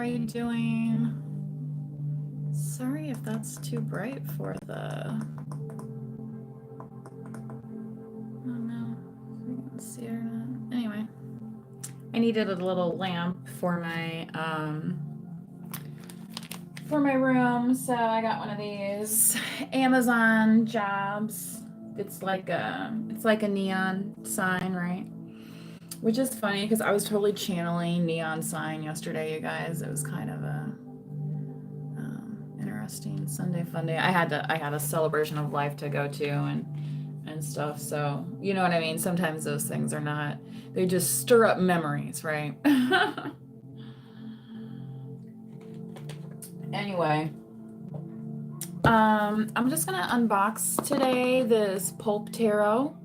are you doing? Sorry if that's too bright for the... Oh no, you can see or not. Anyway, I needed a little lamp for my room, so I got one of these Amazon jobs. It's like a neon sign, right? Which is funny because I was totally channeling neon sign yesterday, you guys. It was kind of a interesting Sunday fun day. I had a celebration of life to go to and stuff. So you know what I mean. Sometimes those things are not. They just stir up memories, right? Anyway, I'm just gonna unbox today this pulp tarot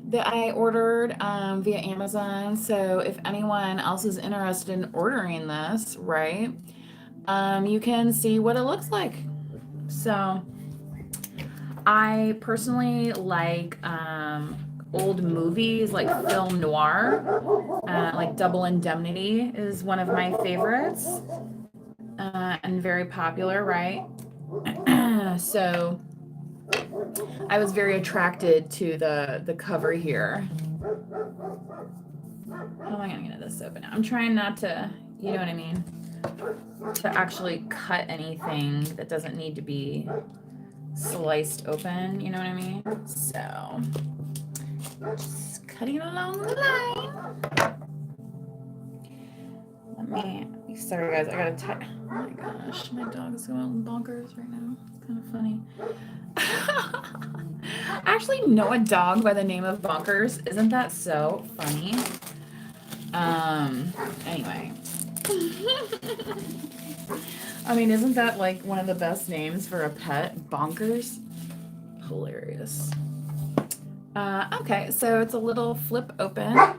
that I ordered via Amazon. So if anyone else is interested in ordering this, right, you can see what it looks like. So I personally like old movies like film noir, like Double Indemnity is one of my favorites, and very popular, right? So I was very attracted to the cover here. How am I gonna get this open now? I'm trying not to, you know what I mean, to actually cut anything that doesn't need to be sliced open, you know what I mean? So just cutting along the line. Sorry guys, I gotta type. Oh my gosh, my dog is going bonkers right now. It's kind of funny. I actually know a dog by the name of Bonkers. Isn't that so funny? Anyway. I mean, isn't that like one of the best names for a pet? Bonkers? Hilarious. Okay, so it's a little flip open. Oh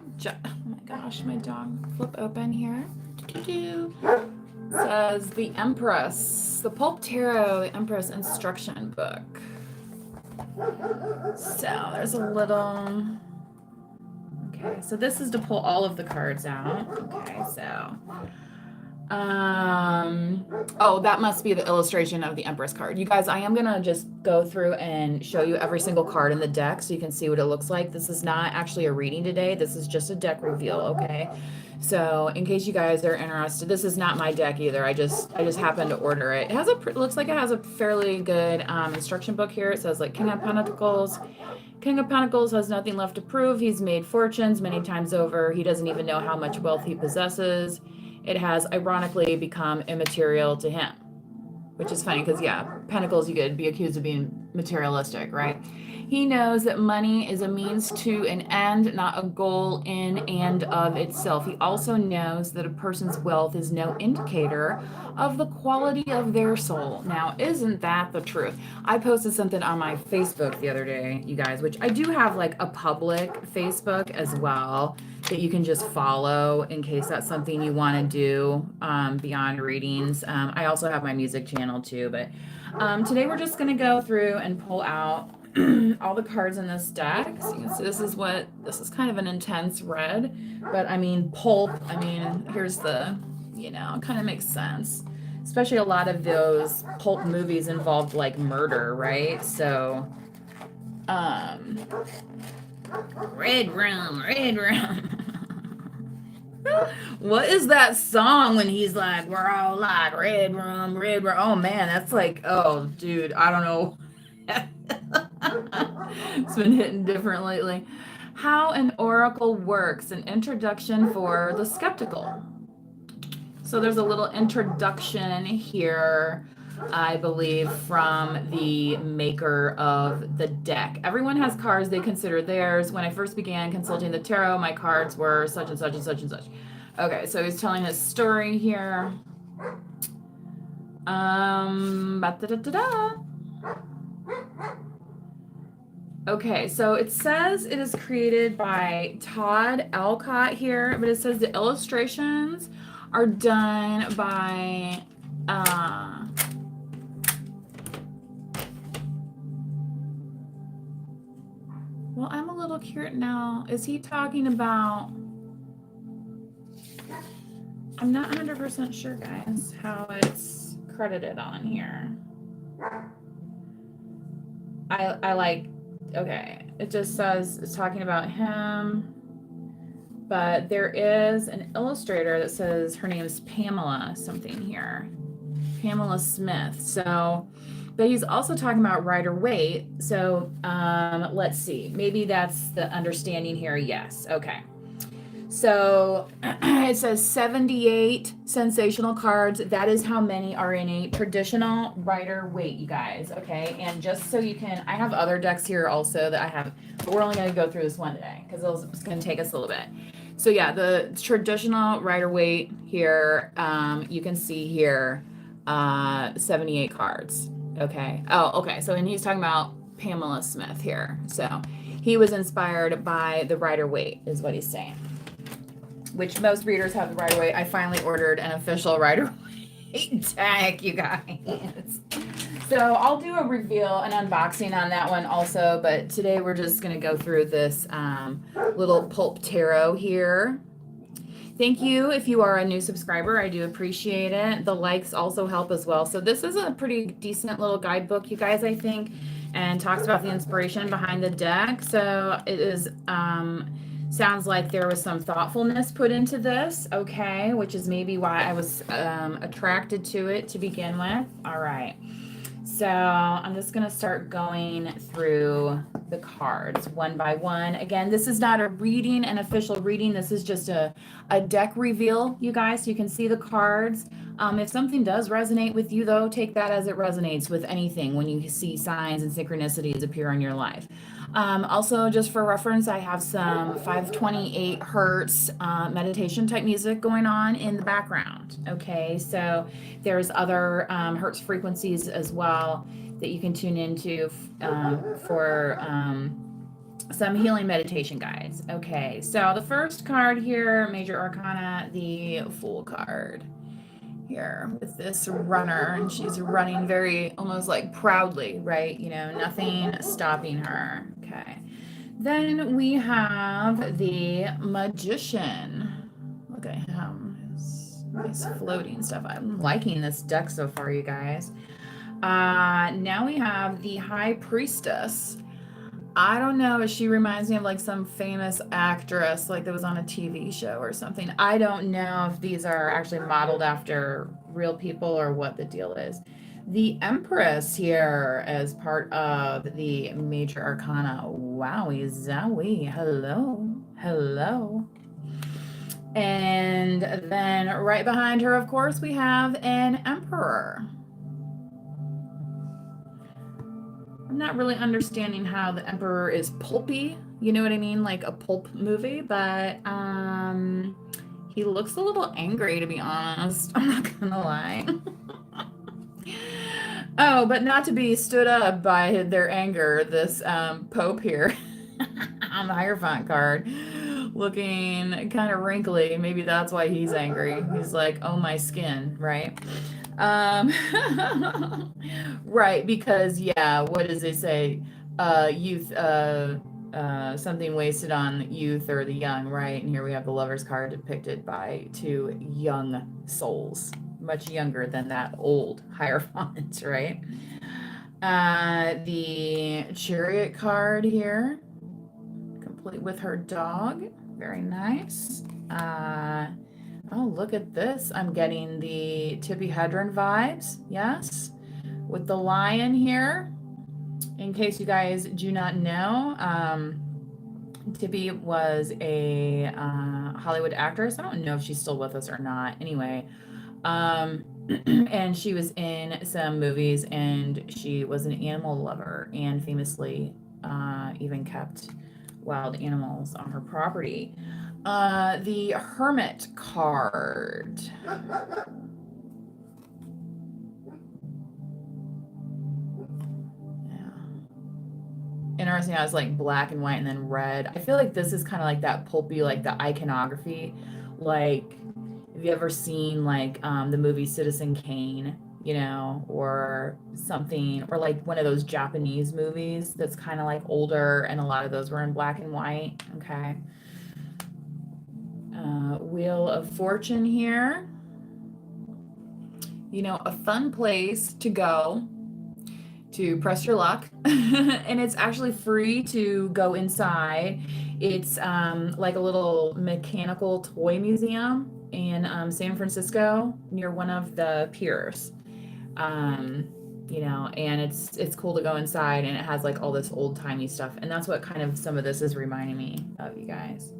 my gosh, my dog. Flip open here. It says The Empress, the Pulp Tarot, The Empress instruction book. So there's a little... Okay, so this is to pull all of the cards out. Okay, so... Oh, that must be the illustration of the Empress card. You guys, I am going to just go through and show you every single card in the deck so you can see what it looks like. This is not actually a reading today. This is just a deck reveal, okay? So in case you guys are interested, this is not my deck either. I just happened to order it. It has looks like it has a fairly good instruction book here. It says like King of Pentacles. King of Pentacles has nothing left to prove. He's made fortunes many times over. He doesn't even know how much wealth he possesses. It has ironically become immaterial to him, which is funny because, yeah, Pentacles, you could be accused of being materialistic, right? He knows that money is a means to an end, not a goal in and of itself. He also knows that a person's wealth is no indicator of the quality of their soul. Now, isn't that the truth? I posted something on my Facebook the other day, you guys, which I do have like a public Facebook as well that you can just follow in case that's something you want to do beyond readings. I also have my music channel too, but today we're just going to go through and pull out all the cards in this deck. So you can see this is kind of an intense red, but I mean pulp. I mean, here's the, you know, it kind of makes sense. Especially a lot of those pulp movies involved like murder, right? So red rum, red rum. What is that song when he's like, we're all like red rum, red rum? Oh man, that's like, oh dude, I don't know. It's been hitting different lately. How an oracle works, an introduction for the skeptical. So there's a little introduction here, I believe, from the maker of the deck. Everyone has cards they consider theirs. When I first began consulting the tarot, my cards were such and such and such and such. Okay, so he's telling his story here. Okay, so it says it is created by Todd Alcott here, but it says the illustrations are done by well, I'm a little curious now. Is he talking about I'm not 100% sure, guys, how it's credited on here. I like, okay, it just says it's talking about him, but there is an illustrator that says her name is Pamela something here, Pamela Smith. So, but he's also talking about Rider-Waite. So let's see, maybe that's the understanding here. Yes, okay. So it says 78 sensational cards. That is how many are in a traditional Rider-Waite, you guys. Okay. And just so you can, I have other decks here also that I have, but we're only going to go through this one today because it's going to take us a little bit. So yeah, the traditional Rider-Waite here, you can see here, 78 cards. Okay. Oh, okay. So, and he's talking about Pamela Smith here. So he was inspired by the Rider-Waite is what he's saying. Which most readers have the Rider-Waite. I finally ordered an official Rider-Waite deck, you guys. So I'll do a reveal, an unboxing on that one also, but today we're just going to go through this little pulp tarot here. Thank you if you are a new subscriber. I do appreciate it. The likes also help as well. So this is a pretty decent little guidebook, you guys, I think, and talks about the inspiration behind the deck. So it is... sounds like there was some thoughtfulness put into this, okay, which is maybe why I was attracted to it to begin with. All right. So I'm just going to start going through the cards one by one. Again, this is not a reading, an official reading. This is just a deck reveal, you guys. So you can see the cards. If something does resonate with you, though, take that as it resonates with anything when you see signs and synchronicities appear in your life. Also, just for reference, I have some 528 hertz meditation type music going on in the background. Okay, so there's other hertz frequencies as well that you can tune into for some healing meditation guides. Okay, so the first card here, Major Arcana, the Fool card here with this runner, and she's running very almost like proudly, right? You know, nothing stopping her. Okay. Then we have the Magician. Look at him. His nice floating stuff. I'm liking this deck so far, you guys. Now we have the High Priestess. I don't know. She reminds me of like some famous actress, like that was on a TV show or something. I don't know if these are actually modeled after real people or what the deal is. The Empress here as part of the Major Arcana. Wowie zowie. Hello. Hello. And then right behind her, of course, we have an Emperor. I'm not really understanding how the Emperor is pulpy, you know what I mean, like a pulp movie, but he looks a little angry, to be honest. I'm not gonna lie. Oh, but not to be stood up by their anger, this Pope here on the Hierophant card, looking kind of wrinkly. Maybe that's why he's angry. He's like, oh, my skin, right? Right, because yeah, what does it say? Youth, something wasted on youth or the young, right? And here we have the Lover's card depicted by two young souls, much younger than that old Hierophant, right? The Chariot card here, complete with her dog, very nice. Oh, look at this. I'm getting the Tippi Hedren vibes. Yes. With the lion here. In case you guys do not know, Tippi was a Hollywood actress. I don't know if she's still with us or not. Anyway, and she was in some movies, and she was an animal lover and famously even kept wild animals on her property. The Hermit card. Yeah. Interesting how it's like black and white and then red. I feel like this is kind of like that pulpy, like the iconography. Like, have you ever seen like the movie Citizen Kane, you know, or something, or like one of those Japanese movies that's kind of like older, and a lot of those were in black and white. Okay. Wheel of Fortune here. You know, a fun place to go to press your luck. And it's actually free to go inside. It's like a little mechanical toy museum in San Francisco near one of the piers. Um, you know, and it's cool to go inside, and it has like all this old timey stuff, and that's what kind of some of this is reminding me of, you guys.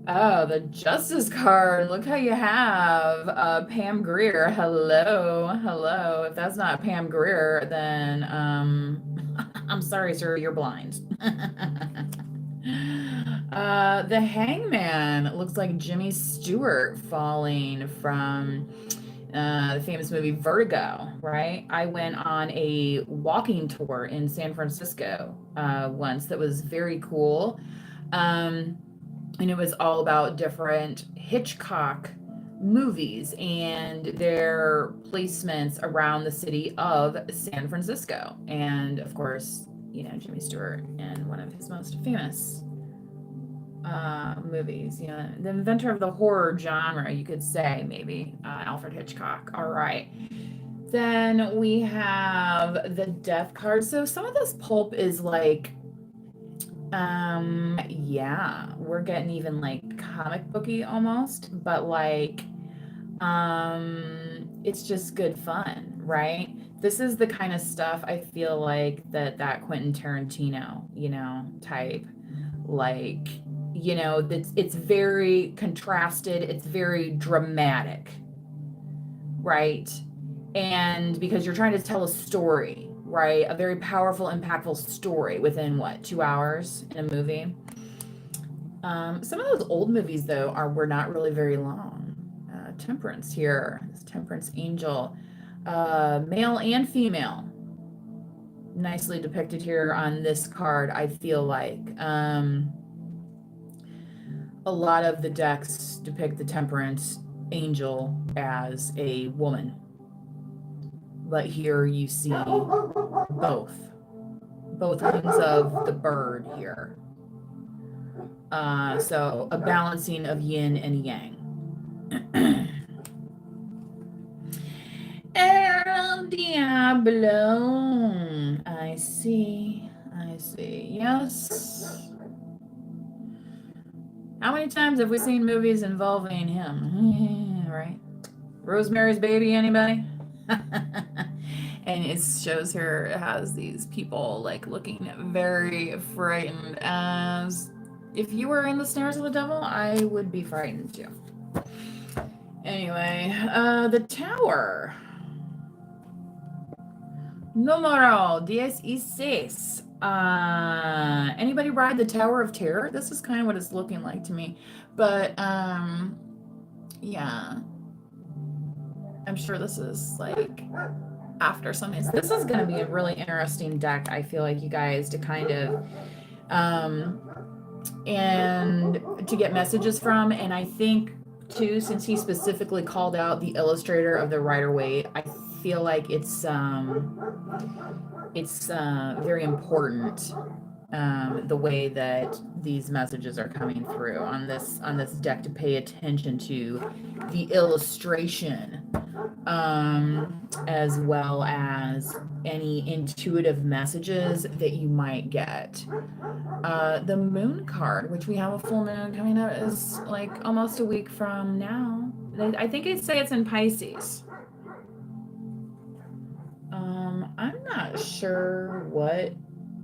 Oh, the Justice card. Look how you have Pam Grier. Hello, hello. If that's not Pam Grier, then I'm sorry, sir, you're blind. The Hangman looks like Jimmy Stewart falling from the famous movie Vertigo, right? I went on a walking tour in San Francisco once that was very cool. And it was all about different Hitchcock movies and their placements around the city of San Francisco. And of course, you know, Jimmy Stewart in one of his most famous movies, you know, the inventor of the horror genre, you could say, maybe, Alfred Hitchcock. All right. Then we have the death card. So some of this pulp is like, yeah, we're getting even like comic booky almost, but like, it's just good fun, right? This is the kind of stuff I feel like that Quentin Tarantino, you know, type, like, you know, it's very contrasted, it's very dramatic, right? And because you're trying to tell a story, right? A very powerful, impactful story within what, 2 hours in a movie. Some of those old movies though were not really very long. Temperance here, this Temperance Angel, male and female, nicely depicted here on this card. I feel like a lot of the decks depict the Temperance Angel as a woman, but here you see both wings of the bird here. So a balancing of yin and yang. El Diablo. I see. Yes. How many times have we seen movies involving him? Right? Rosemary's Baby, anybody? And it shows her, it has these people like looking very frightened, as if you were in the snares of the devil, I would be frightened too. Anyway, the Tower. Número 16. Anybody ride the Tower of Terror? This is kind of what it's looking like to me. But, yeah. I'm sure this is like after something. This is going to be a really interesting deck, I feel like, you guys, to kind of, and to get messages from. And I think, too, since he specifically called out the illustrator of the Rider-Waite, I feel like it's very important, the way that these messages are coming through on this deck, to pay attention to the illustration, as well as any intuitive messages that you might get. The Moon card, which we have a full moon coming up, is like almost a week from now. I think I'd say it's in Pisces. I'm not sure what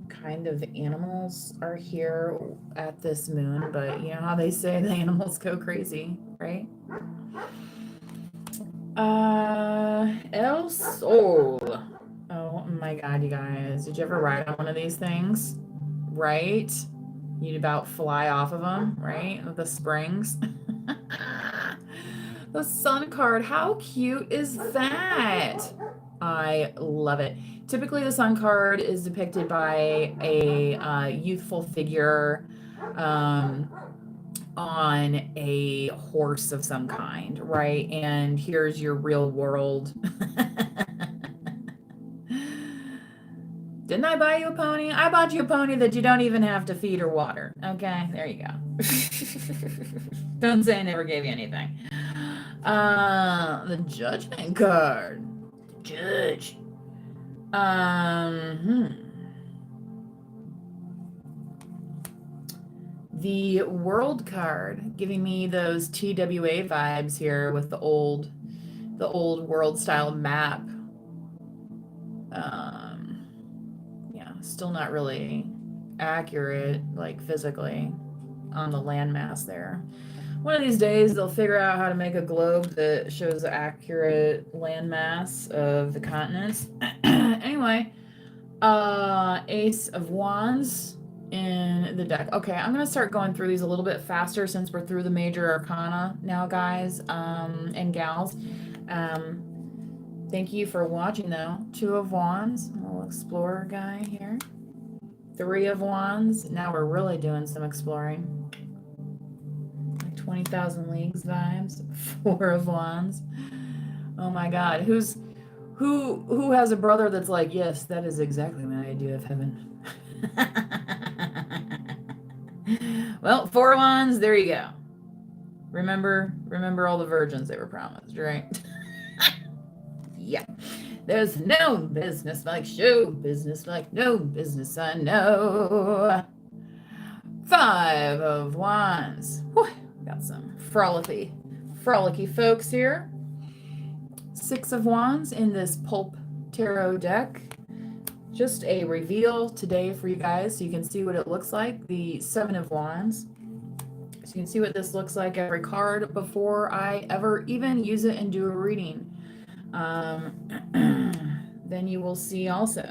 kind of animals are here at this moon, but you know how they say the animals go crazy, right? El Sol. Oh my God, you guys. Did you ever ride on one of these things? Right? You'd about fly off of them, right? With the springs. The Sun card. How cute is that? I love it. Typically, the Sun card is depicted by a youthful figure on a horse of some kind, right? And here's your real world Didn't I buy you a pony? I bought you a pony that you don't even have to feed or water. Okay, there you go. Don't say I never gave you anything. The judgment card. Judge. The world card, giving me those TWA vibes here with the old world style map. Yeah, still not really accurate, like physically, on the landmass there. One of these days, they'll figure out how to make a globe that shows the accurate landmass of the continents. Anyway, Ace of Wands in the deck. Okay, I'm gonna start going through these a little bit faster since we're through the major arcana now, guys, and gals. Thank you for watching, though. 2 of Wands, a little explorer guy here. 3 of Wands. Now we're really doing some exploring. 20,000 Leagues vibes. 4 of Wands. Oh my God, who has a brother that's like, yes, that is exactly my idea of heaven. Well, 4 of Wands. There you go. Remember all the virgins they were promised, right? Yeah. There's no business like show business, like no business I know. 5 of Wands. Whew. Got some frolicky folks here. 6 of Wands in this Pulp Tarot deck. Just a reveal today for you guys so you can see what it looks like. The 7 of Wands. So you can see what this looks like every card before I ever even use it and do a reading. Then you will see also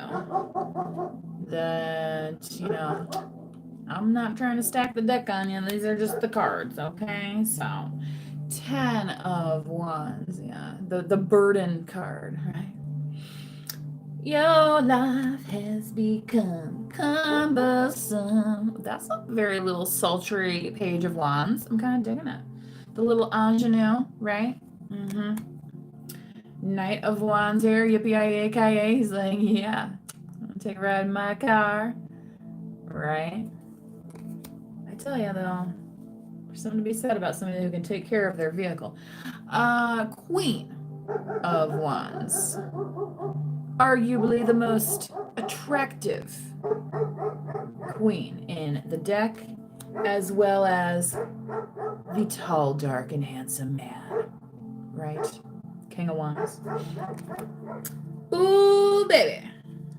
that, you know, I'm not trying to stack the deck on you. These are just the cards, okay? So, 10 of Wands, yeah. The burden card, right? Your life has become cumbersome. That's a very little sultry Page of Wands. I'm kind of digging it. The little ingenue, right? Knight of Wands here, yippee-yi-yi-ki-yay. He's like, yeah, I'm gonna take a ride in my car, right? I tell you though, there's something to be said about somebody who can take care of their vehicle. Queen of Wands, arguably the most attractive queen in the deck, as well as the tall, dark, and handsome man, right? King of Wands. Ooh, baby.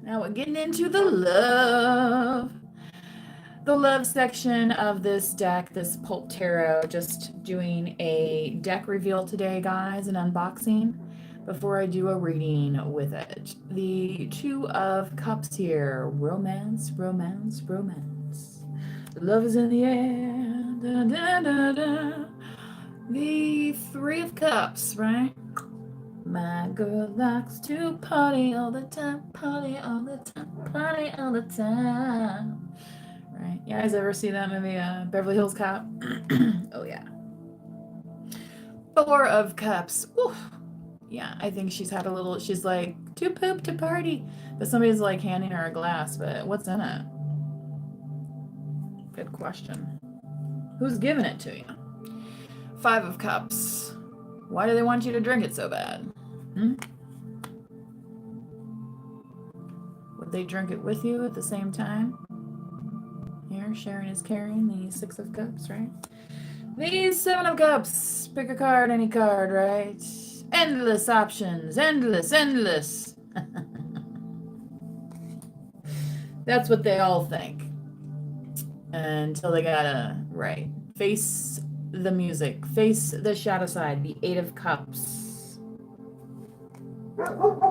Now we're getting into the love section of this deck, this Pulp Tarot. Just doing a deck reveal today, guys, an unboxing before I do a reading with it. The 2 of Cups here. Romance, romance, romance. Love is in the air. Da, da, da, da. The 3 of Cups, right? My girl likes to party all the time, party all the time, party all the time. Right? You guys ever see that movie, Beverly Hills Cop? Oh, yeah. 4 of Cups. Ooh. Yeah, I think she's like, too poop to party. But somebody's like handing her a glass, but what's in it? Good question. Who's giving it to you? 5 of Cups. Why do they want you to drink it so bad? Would they drink it with you at the same time? Here, sharing is caring. The 6 of Cups, right? The 7 of Cups. Pick a card, any card, right? Endless options. Endless. That's what they all think. Until they gotta, right, face the music. Face the shadow side. The 8 of Cups.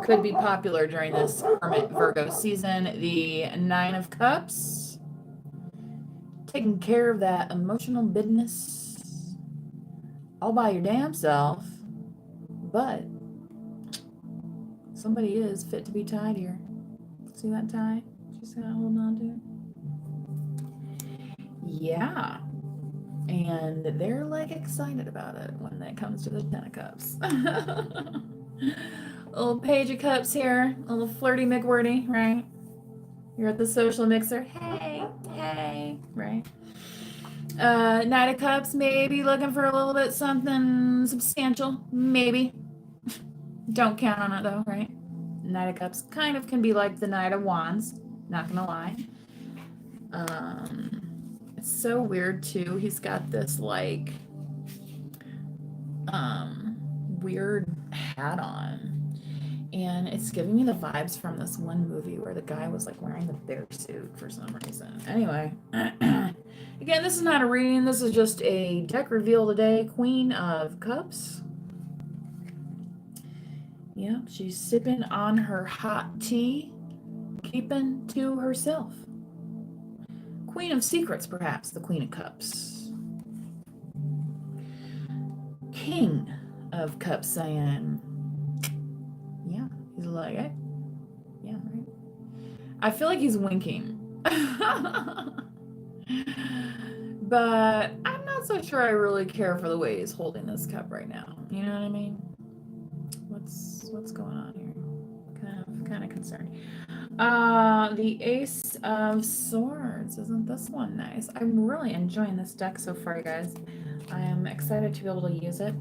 Could be popular during this Hermit Virgo season. The 9 of Cups. Taking care of that emotional business all by your damn self. But somebody is fit to be tied here. See that tie? She's kind of holding on to. Yeah. And they're like excited about it when it comes to the 10 of Cups. Little Page of Cups here. A little flirty McWordy, right? You're at the social mixer. Hey, hey, right? Knight of Cups, maybe looking for a little bit something substantial. Maybe. Don't count on it though, right? Knight of Cups kind of can be like the Knight of Wands. Not gonna lie. It's so weird too. He's got this like weird hat on, and it's giving me the vibes from this one movie where the guy was like wearing the bear suit for some reason. Anyway, again, this is not a reading. This is just a deck reveal today. Queen of Cups. Yep, she's sipping on her hot tea, keeping to herself. Queen of Secrets, perhaps, the Queen of Cups. King of Cups, I am. Yeah, he's like, hey. Yeah, right. I feel like he's winking. But I'm not so sure I really care for the way he's holding this cup right now. You know what I mean? What's going on here? Kind of concerned. The Ace of Swords. Isn't this one nice? I'm really enjoying this deck so far, you guys. I am excited to be able to use it.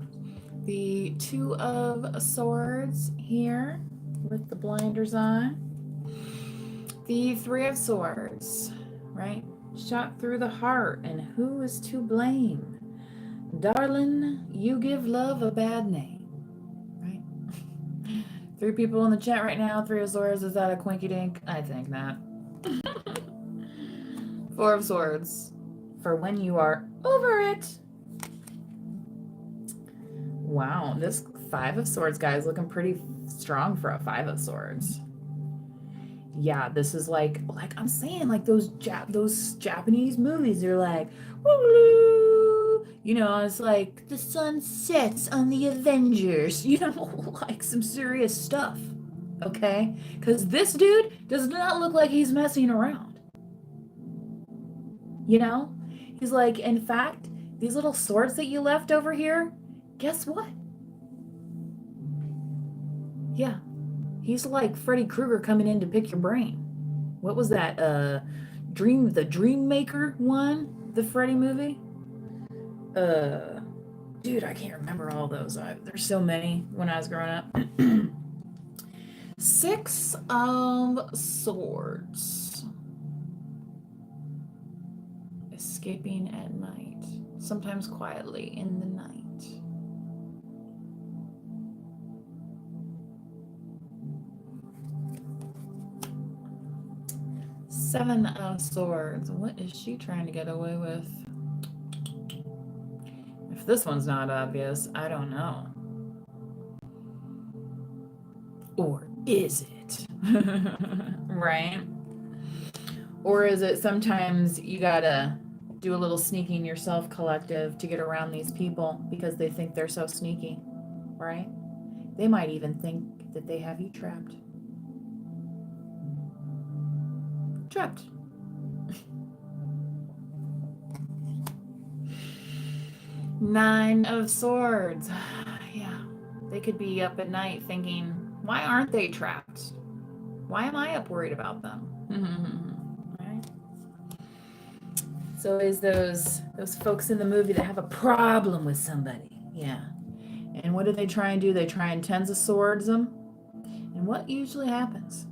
The Two of Swords here with the blinders on. The Three of Swords, right? Shot through the heart, and who is to blame? Darling, you give love a bad name. 3 people in the chat right now. 3 of Swords. Is that a quinky dink? I think not. 4 of Swords. For when you are over it. Wow, this 5 of Swords guy is looking pretty strong for a 5 of Swords. Yeah, this is like I'm saying, like those Japanese movies. They're like, woo, you know, it's like the sun sets on the Avengers. You know, like some serious stuff. Okay, because this dude does not look like he's messing around. You know, he's like, in fact, these little swords that you left over here, guess what? Yeah. He's like Freddy Krueger coming in to pick your brain. What was that? The Dream Maker one? The Freddy movie? Dude, I can't remember all those. There's so many when I was growing up. 6 of Swords. Escaping at night. Sometimes quietly in the night. 7 of Swords. What is she trying to get away with? If this one's not obvious, I don't know. Or is it? Right? Or is it sometimes you gotta do a little sneaking yourself, collective, to get around these people because they think they're so sneaky, right? They might even think that they have you trapped. Trapped. Nine of Swords. Yeah, they could be up at night thinking, why aren't they trapped? Why am I up worried about them? Right? So is those folks in the movie that have a problem with somebody. Yeah. And what do they try and do? They try and Tens of Swords them. And what usually happens?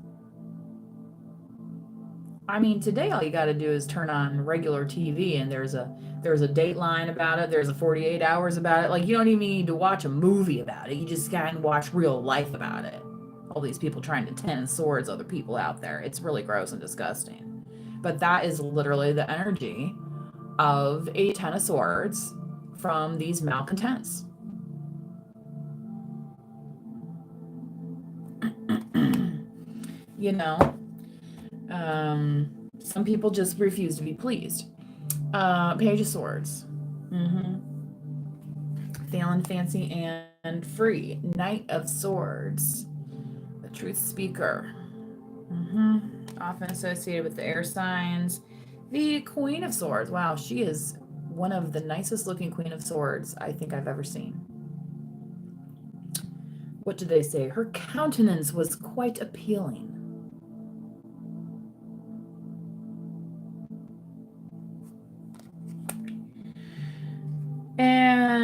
I mean, today all you got to do is turn on regular TV and there's a Dateline about it. There's a 48 Hours about it. Like, you don't even need to watch a movie about it. You just can watch real life about it. All these people trying to ten swords other people out there. It's really gross and disgusting. But that is literally the energy of a 10 of Swords from these malcontents. You know, some people just refuse to be pleased. Page of Swords. Feeling fancy and free. Knight of Swords. The truth speaker. Often associated with the air signs. The Queen of Swords. Wow, she is one of the nicest looking Queen of Swords I think I've ever seen. What did they say? Her countenance was quite appealing.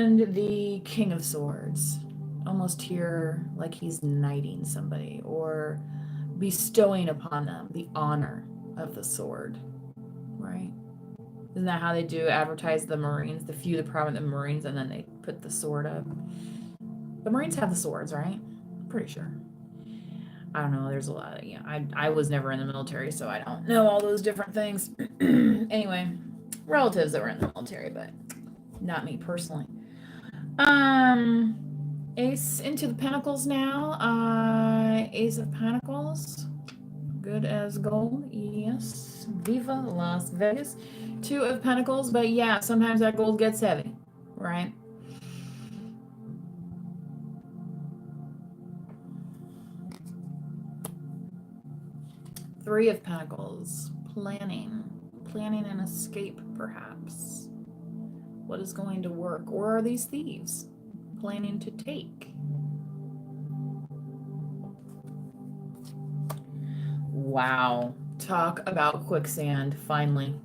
And the King of Swords. Almost here like he's knighting somebody or bestowing upon them the honor of the sword, right? Isn't that how they do advertise the Marines, the few, the prominent Marines, and then they put the sword up? The Marines have the swords, right? Pretty sure. I don't know. There's a lot of, I was never in the military, so I don't know all those different things. Anyway, relatives that were in the military, but not me personally. Ace into the Pentacles now. Ace of Pentacles. Good as gold. Yes. Viva Las Vegas. Two of Pentacles, but yeah, sometimes that gold gets heavy, right? Three of Pentacles. Planning an escape, perhaps. What is going to work? Or are these thieves planning to take? Wow. Talk about quicksand, finally.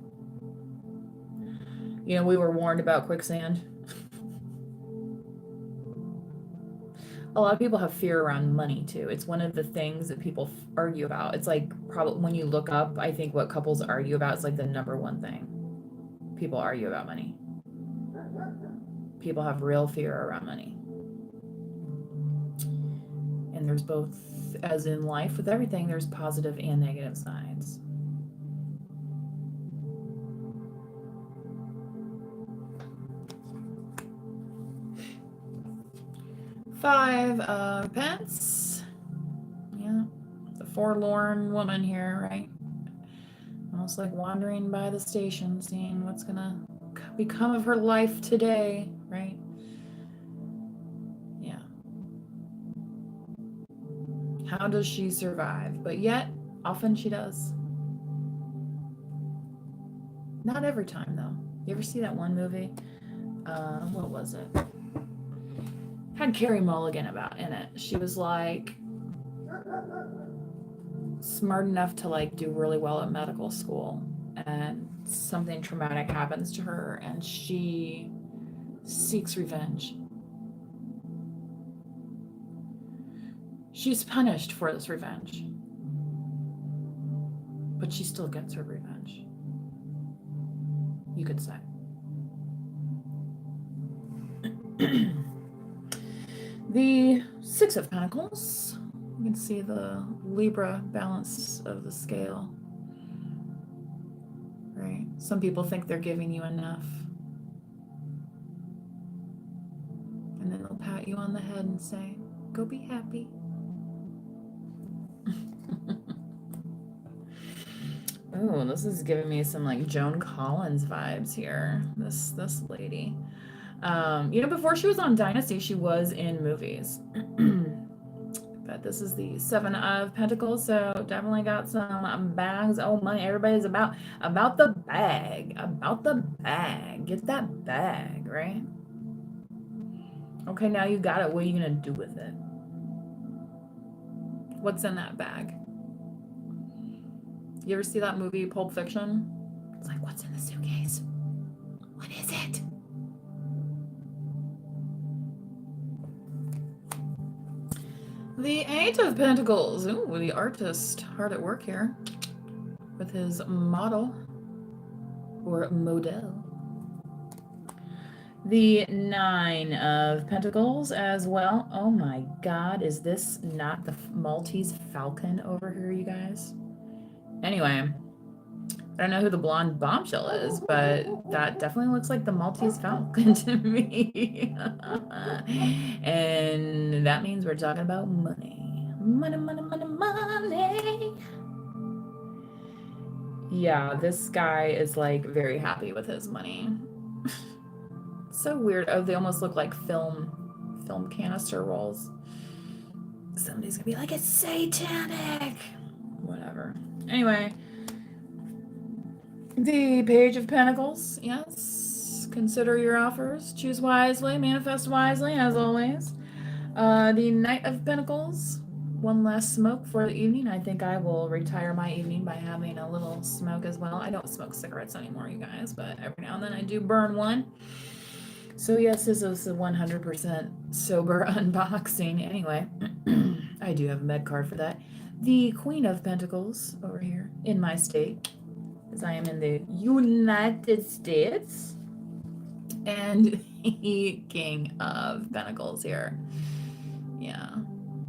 You know, we were warned about quicksand. A lot of people have fear around money too. It's one of the things that people argue about. It's like probably when you look up, I think what couples argue about is like the number one thing. People argue about money. People have real fear around money. And there's both, as in life with everything, there's positive and negative sides. Five of Pence. Yeah, the forlorn woman here, right? Almost like wandering by the station, seeing what's gonna become of her life today, right? Yeah. How does she survive? But yet, often she does. Not every time, though. You ever see that one movie? What was it? Had Carey Mulligan in it. She was like smart enough to like do really well at medical school, and something traumatic happens to her and she seeks revenge. She's punished for this revenge, but she still gets her revenge, you could say. The Six of Pentacles. You can see the Libra balance of the scale, right? Some people think they're giving you enough, and then they'll pat you on the head and say, go be happy. Oh, this is giving me some like Joan Collins vibes here, this lady. You know, before she was on Dynasty, she was in movies. But this is the Seven of Pentacles, so definitely got some bags. Oh, money. Everybody's about the bag. About the bag. Get that bag, right? Okay, now you got it. What are you going to do with it? What's in that bag? You ever see that movie, Pulp Fiction? It's like, what's in the suitcase? What is it? The Eight of Pentacles. Ooh, the artist hard at work here with his model or model. The Nine of Pentacles as well. Oh my God, is this not the Maltese Falcon over here, you guys? Anyway, I don't know who the blonde bombshell is, but that definitely looks like the Maltese Falcon to me. And that means we're talking about money. Money, money, money, money. Yeah, this guy is like very happy with his money. So weird. Oh, they almost look like film canister rolls. Somebody's gonna be like, it's satanic. Whatever. Anyway. The Page of Pentacles, yes. Consider your offers. Choose wisely, manifest wisely, as always. The Knight of Pentacles. One last smoke for the evening. I think I will retire my evening by having a little smoke as well. I don't smoke cigarettes anymore, you guys, but every now and then I do burn one. So yes, this is a 100% sober unboxing. Anyway, I do have a med card for that. The Queen of Pentacles over here in my state, as I am in the United States. And the King of Pentacles here. Yeah.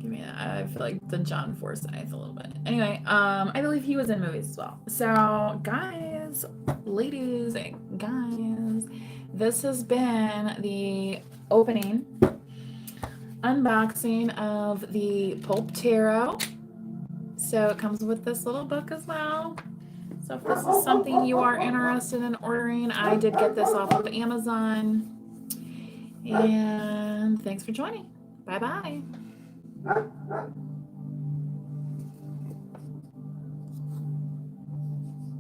Give me that. I feel like the John Forsyth a little bit. Anyway, I believe he was in movies as well. So, guys, ladies, guys, this has been the opening unboxing of the Pulp Tarot. So it comes with this little book as well. So if this is something you are interested in ordering, I did get this off of Amazon. And thanks for joining. Bye-bye.